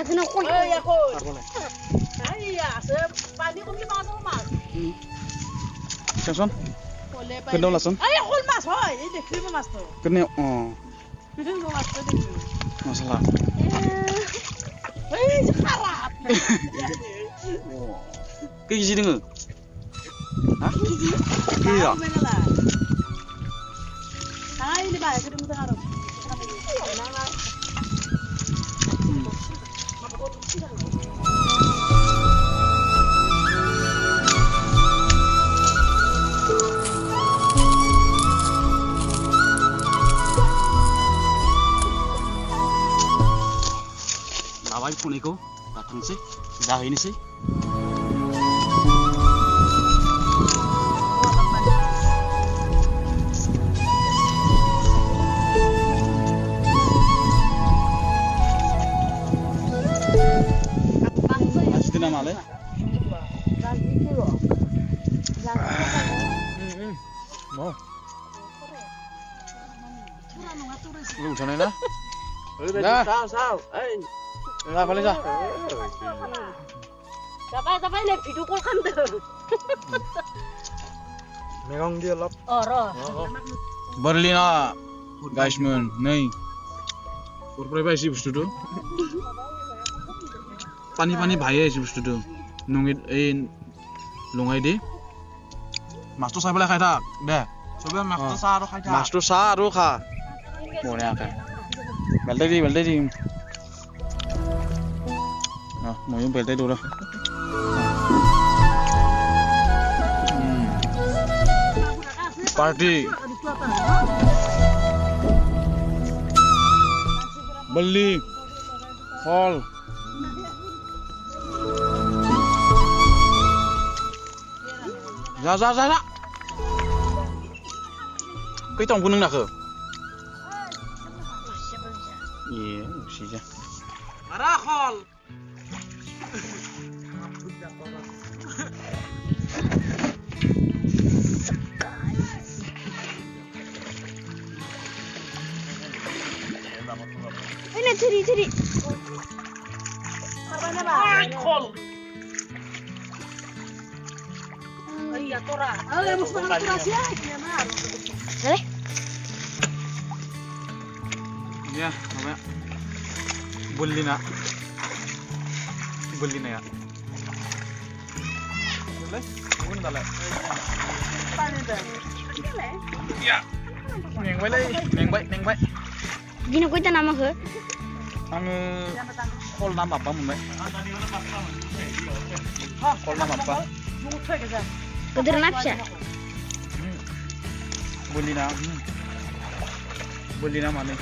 Kena kon. Ya kon. Arbole. Iya, pani kami masuk mas. Son. Boleh pani. Kedau lason. Ayo kon mas, hoy. Ini krim mas tuh. Kene oh. Krim mas tuh. Masalah. Hei, harap. Ke gizi dengar. Hah? Gizi. Iya. Mana lah? Ah, ini bah, krim tuh harap. Awal pun iko datang sih, dah ini sih. Masih tidak malah. Mau. Lu sana na? Dah. Sao? Enggak boleh sah. Siapa ini video call kan tuh. Megong dia lap. Oro. Berlina guys men, nih. Berapa sih bos tu? Pani bahaya sih bos tu. Nungit lungai deh. Mas tu saya boleh kata, dah. Coba mas tu saru kaya. Mas tu saru kah? Boleh apa? Belte di. Nah, mau yang belte dulu. Party. Beli. Hall. Za. Cái tổng quân nào khờ? Iya, sih ya. Marakol. Ini ceri. Apa nama? Kol. Iya, Tora. Ayo, mus mengaturasi aja, Mar. Boleh? Ya, apa? Beli na ya. Boleh? Mungkin tak lah. Pani dah. Ya. Neng baik. Gini ko ita nama ke? Ang call nama apa mun baik? Call nama apa? Kedir napsya. Beli na mana?